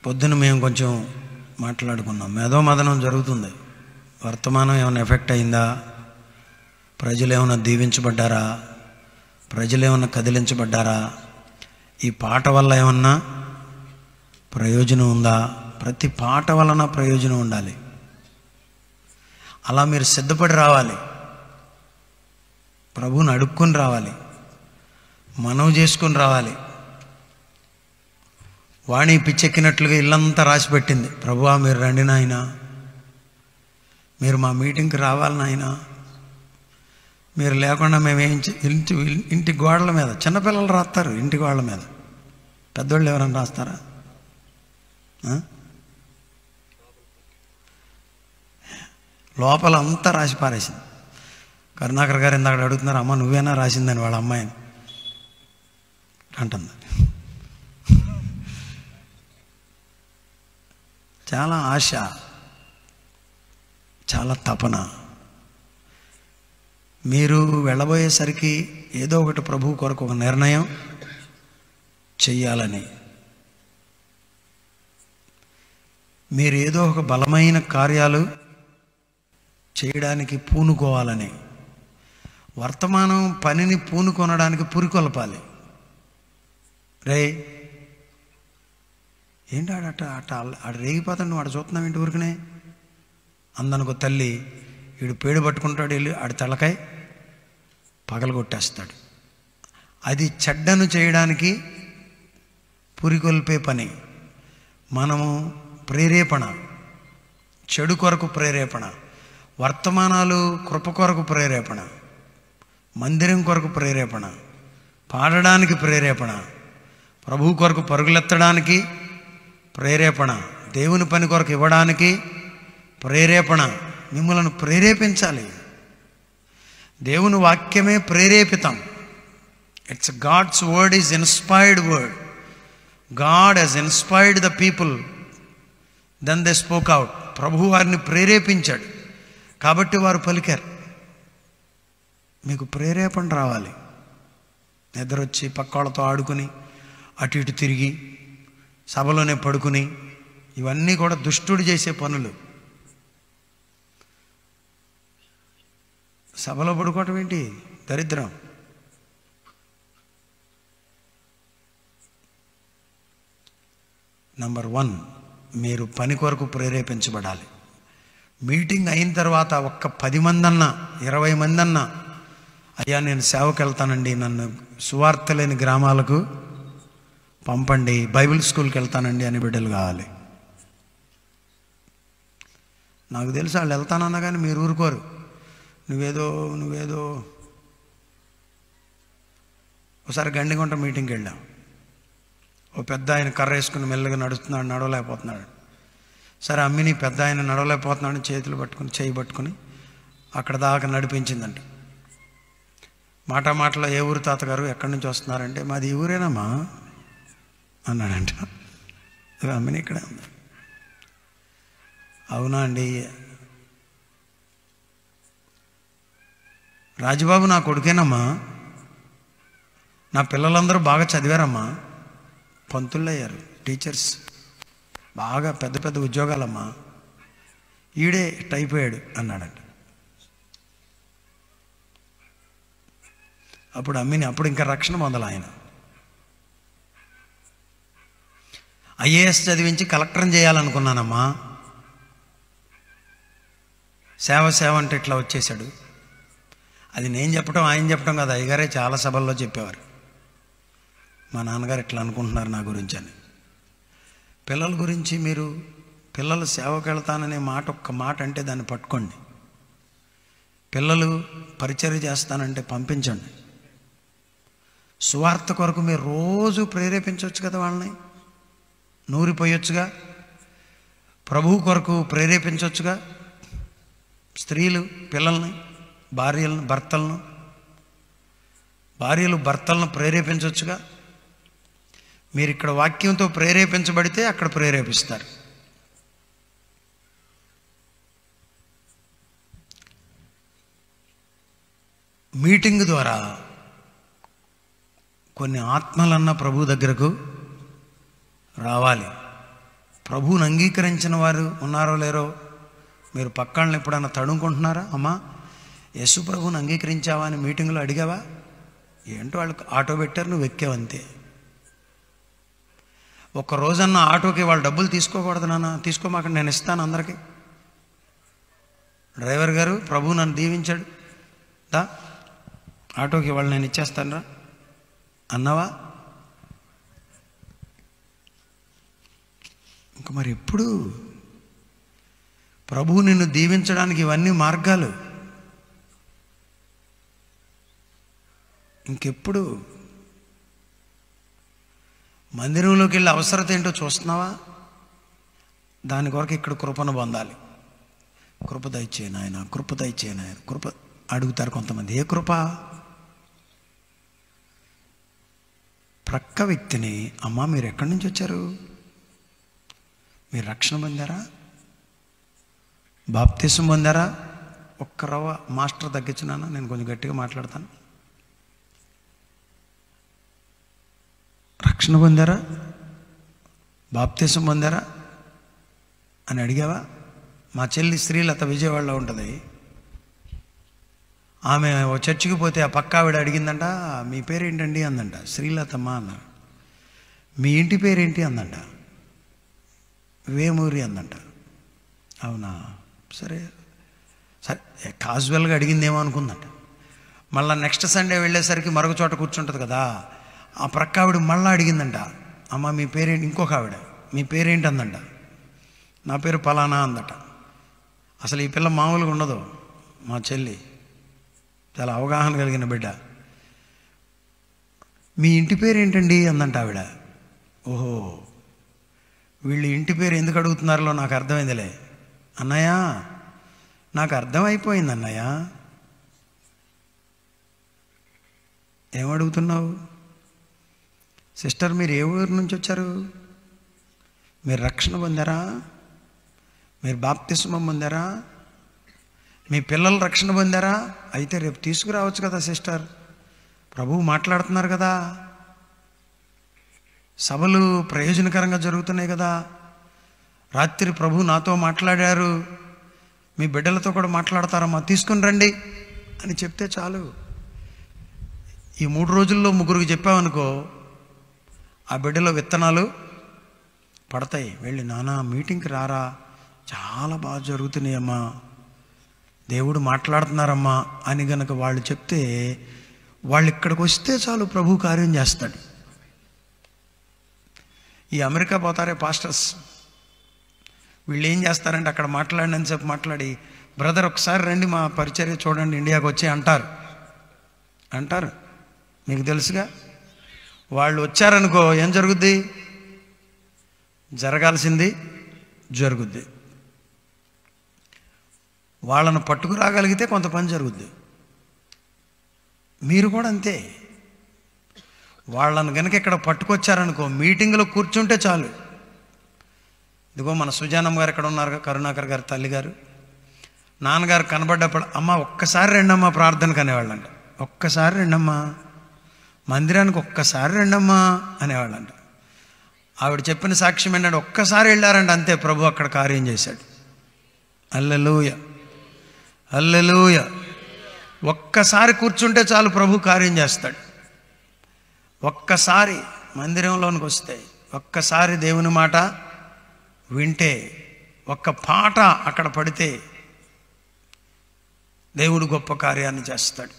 పొద్దున మేము కొంచెం మాట్లాడుకున్నాం. మేధోమథనం జరుగుతుంది. వర్తమానం ఏమైనా ఎఫెక్ట్ అయిందా, ప్రజలు ఏమైనా దీవించబడ్డారా, ప్రజలు ఏమైనా కదిలించబడ్డారా, ఈ పాట వల్ల ఏమన్నా ప్రయోజనం ఉందా? ప్రతి పాట వలన ప్రయోజనం ఉండాలి. అలా మీరు సిద్ధపడి రావాలి, ప్రభువుని అడుక్కొని రావాలి, మనవి చేసుకొని రావాలి. వాణి పిచ్చెక్కినట్లుగా ఇల్లంతా రాసిపెట్టింది, ప్రభువా మీరు రండి నాయన, మీరు మా మీటింగ్కి రావాలి నాయన, మీరు లేకుండా మేమేం ఇంటి గోడల మీద చిన్నపిల్లలు రాస్తారు, ఇంటి గోడల మీద. పెద్దోళ్ళు ఎవరైనా రాస్తారా? లోపల అంతా రాసి పారేసింది. కరుణాకర్ గారు ఇందాక అడుగుతున్నారు, అమ్మ నువ్వేనా రాసిందని వాళ్ళ అమ్మాయిని అంటుంది. చాలా ఆశ, చాలా తపన. మీరు వెళ్ళబోయేసరికి ఏదో ఒకటి ప్రభు కొరకు ఒక నిర్ణయం చెయ్యాలని, మీరు ఏదో ఒక బలమైన కార్యాలు చేయడానికి పూనుకోవాలని, వర్తమానం పనిని పూనుకొనడానికి పురికొల్పాలి. రే ఏంటి ఆడ రేగిపోతాడు, వాడు చూస్తున్నావు ఇంటి ఊరికనే అందనుకో తల్లి, వీడు పేడు పట్టుకుంటాడు, వెళ్ళి ఆడి తలకాయ పగలగొట్టేస్తాడు. అది చెడ్డను చేయడానికి పురికొల్పే పని. మనము ప్రేరేపణ, చెడు కొరకు ప్రేరేపణ, వర్తమానాలు కృప కొరకు ప్రేరేపణ, మందిరం కొరకు ప్రేరేపణ, పాడడానికి ప్రేరేపణ, ప్రభు కొరకు పరుగులెత్తడానికి ప్రేరేపణ, దేవుని పని కొరకు ఇవ్వడానికి ప్రేరేపణ. మిమ్మల్ని ప్రేరేపించాలి. దేవుని వాక్యమే ప్రేరేపితం. It's God's word is inspired word. God he's inspired the people, then they spoke out. ప్రభు వారిని ప్రేరేపించాడు కాబట్టి వారు పలికారు. మీకు ప్రేరేపణ రావాలి. నిద్రొచ్చి పక్కోళ్ళతో ఆడుకుని అటు ఇటు తిరిగి సభలోనే పడుకుని, ఇవన్నీ కూడా దుష్టుడు చేసే పనులు. సభలో పడుకోవటం ఏంటి దరిద్రం. నంబర్ 1, మీరు పని కొరకు ప్రేరేపించబడాలి. మీటింగ్ అయిన తర్వాత ఒక్క 10 మంది అన్నా 20 మంది అన్నా, అయ్యా నేను సేవకు వెళ్తానండి, నన్ను సువార్త లేని గ్రామాలకు పంపండి, బైబిల్ స్కూల్కి వెళ్తానండి అని బిడ్డలు కావాలి. నాకు తెలుసు వాళ్ళు వెళ్తానన్నా కానీ మీరు ఊరుకోరు. నువ్వేదో ఒకసారి గండిగుంట మీటింగ్కి వెళ్ళాం. ఓ పెద్ద ఆయన కర్ర వేసుకుని మెల్లగా నడుస్తున్నాడు, నడవలేకపోతున్నాడు. సరే అమ్మిని పెద్ద ఆయన నడవలేకపోతున్నాడు, చేతులు పట్టుకుని చేయి పట్టుకుని అక్కడ దాకా నడిపించిందంట. మాటలో ఏ ఊరు తాతగారు, ఎక్కడి నుంచి వస్తున్నారంటే మాది ఈ ఊరేనమ్మా అన్నాడంట. అమ్మిని ఇక్కడ ఉంది. అవునా అండి, రాజుబాబు నా కొడుకేనమ్మా, నా పిల్లలందరూ బాగా చదివారమ్మా, పంతుళ్ళు అయ్యారు, టీచర్స్, బాగా పెద్ద పెద్ద ఉద్యోగాలమ్మా, ఈడే టైపోయాడు అన్నాడంట. అప్పుడు అమ్మిని, అప్పుడు ఇంకా రక్షణ మొదలు. ఆయన ఐఏఎస్ చదివించి కలెక్టర్ని చేయాలనుకున్నానమ్మా, సేవ అంటే ఇట్లా వచ్చేసాడు. అది నేను చెప్పడం ఆయన చెప్పడం కాదు, అయ్యగారే చాలా సభల్లో చెప్పేవారు, మా నాన్నగారు ఇట్లా అనుకుంటున్నారు నా గురించి అని. పిల్లల గురించి మీరు పిల్లలు సేవకు వెళ్తాననే మాట, ఒక్క మాట అంటే దాన్ని పట్టుకోండి. పిల్లలు పరిచర్య చేస్తానంటే పంపించండి. సువార్త కొరకు మీరు రోజు ప్రేరేపించవచ్చు కదా, వాళ్ళని నూరిపోయొచ్చుగా, ప్రభువు కొరకు ప్రేరేపించవచ్చుగా. స్త్రీలు పిల్లల్ని, భార్యలు భర్తలను ప్రేరేపించవచ్చుగా. మీరు ఇక్కడ వాక్యంతో ప్రేరేపించబడితే అక్కడ ప్రేరేపిస్తారు. మీటింగ్ ద్వారా కొన్ని ఆత్మలన్న ప్రభు దగ్గరకు రావాలి. ప్రభువుని అంగీకరించిన వారు ఉన్నారో లేరో మీరు పక్కన ఎప్పుడన్నా తడుముకుంటున్నారా? అమ్మా యేసు ప్రభువుని అంగీకరించావా అని మీటింగ్లో అడిగావా? ఏంటో వాళ్ళకి ఆటో పెట్టారు, నువ్వు ఎక్కావంతే. ఒక్క రోజన్నా ఆటోకి వాళ్ళు డబ్బులు తీసుకోకూడదు నాన్న, తీసుకోమాక, నేను ఇస్తాను అందరికీ. డ్రైవర్ గారు ప్రభువు నన్ను దీవించాడు, దా ఆటోకి వాళ్ళు నేను ఇచ్చేస్తాను రా అన్నావా? ఇంకా మరి ఎప్పుడు ప్రభువు నిన్ను దీవించడానికి ఇవన్నీ మార్గాలు? ఇంకెప్పుడు మందిరంలోకి వెళ్ళి అవసరత ఏంటో చూస్తున్నావా? దాని కొరకు ఇక్కడ కృపను పొందాలి. కృప దయచేయను ఆయన, కృప దయచేయను ఆయన, కృప అడుగుతారు కొంతమంది. ఏ కృప? ప్రక్క వ్యక్తిని, అమ్మా మీరు ఎక్కడి నుంచి వచ్చారు? మీరు రక్షణ పొందారా? బాప్తిసం పొందారా? ఒక్క రవ్వ మాస్టర్ తగ్గించున్నాను, నేను కొంచెం గట్టిగా మాట్లాడతాను. రక్షణ పొందారా? బాప్తిసం పొందారా అని అడిగావా? మా చెల్లి శ్రీలత విజయవాడలో ఉంటుంది. ఆమె ఓ చర్చికి పోతే ఆ పక్క ఆవిడ అడిగిందంట, మీ పేరేంటండి అందంట. శ్రీలతమ్మ అన్న. మీ ఇంటి పేరేంటి అందంట. వేమూరి అందంట. అవునా, సరే సరే కాజువల్గా అడిగిందేమో అనుకుందంట. మళ్ళీ నెక్స్ట్ సండే వెళ్ళేసరికి మరొక చోట కూర్చుంటుంది కదా, ఆ ప్రక్క ఆవిడ మళ్ళీ అడిగిందంట, అమ్మ మీ పేరేంటి. ఇంకొక ఆవిడ మీ పేరేంటి అందంట. నా పేరు పలానా అందట. అసలు ఈ పిల్ల మామూలుగా ఉండదు, మా చెల్లి చాలా అవగాహన కలిగిన బిడ్డ. మీ ఇంటి పేరు ఏంటండి అందంట ఆవిడ. ఓహో, వీళ్ళు ఇంటి పేరు ఎందుకు అడుగుతున్నారో నాకు అర్థమైందిలే. అన్నయ్య నాకు అర్థమైపోయింది అన్నయ్య. ఏమడుగుతున్నావు? సిస్టర్ మీరు ఏ ఊరు నుంచి వచ్చారు? మీరు రక్షణ పొందారా? మీరు బాప్తిస్మం పొందారా? మీ పిల్లలు రక్షణ పొందారా? అయితే రేపు తీసుకురావచ్చు కదా సిస్టర్, ప్రభువు మాట్లాడుతున్నారు కదా, సభలు ప్రయోజనకరంగా జరుగుతున్నాయి కదా, రాత్రి ప్రభు నాతో మాట్లాడారు, మీ బిడ్డలతో కూడా మాట్లాడతారమ్మా, తీసుకుని రండి అని చెప్తే చాలు. ఈ 3 రోజుల్లో 3కి చెప్పామనుకో, ఆ బిడ్డలో విత్తనాలు పడతాయి. వెళ్ళి నాన్న మీటింగ్కి రారా, చాలా బాగా జరుగుతున్నాయమ్మా, దేవుడు మాట్లాడుతున్నారమ్మా అని గనక వాళ్ళు చెప్తే, వాళ్ళు ఇక్కడికి వస్తే చాలు ప్రభు కార్యం చేస్తాడు. ఈ అమెరికా పోతారే పాస్టర్స్, వీళ్ళు ఏం చేస్తారంటే అక్కడ మాట్లాడినని చెప్పి మాట్లాడి, బ్రదర్ ఒకసారి రండి మా పరిచర్య చూడండి ఇండియాకి వచ్చి అంటారు. మీకు తెలుసుగా. వాళ్ళు వచ్చారనుకో ఏం జరుగుద్ది? జరగాల్సింది జరుగుద్ది. వాళ్ళను పట్టుకురాగలిగితే కొంత పని జరుగుద్ది. మీరు కూడా అంతే. వాళ్ళను కనుక ఇక్కడ పట్టుకొచ్చారనుకో, మీటింగ్లో కూర్చుంటే చాలు. ఇదిగో మన సుజానమ్మ గారు ఎక్కడ ఉన్నారు, కరుణాకర్ గారు తల్లిగారు, నాన్నగారు కనబడ్డప్పుడు అమ్మ ఒక్కసారి రెండమ్మా ప్రార్థనకు అనేవాళ్ళంట. ఒక్కసారి రెండమ్మా మందిరానికి, ఒక్కసారి రెండమ్మా అనేవాళ్ళంట. ఆవిడ చెప్పిన సాక్ష్యం ఏంటంటే ఒక్కసారి వెళ్ళారంట, అంతే ప్రభు అక్కడ కార్యం చేశాడు. హల్లెలూయా, హల్లెలూయా. ఒక్కసారి కూర్చుంటే చాలు ప్రభు కార్యం చేస్తాడు. ఒక్కసారి మందిరంలోనికి వస్తే, ఒక్కసారి దేవుని మాట వింటే, ఒక్క పాట అక్కడ పడితే దేవుడు గొప్ప కార్యాన్ని చేస్తాడు.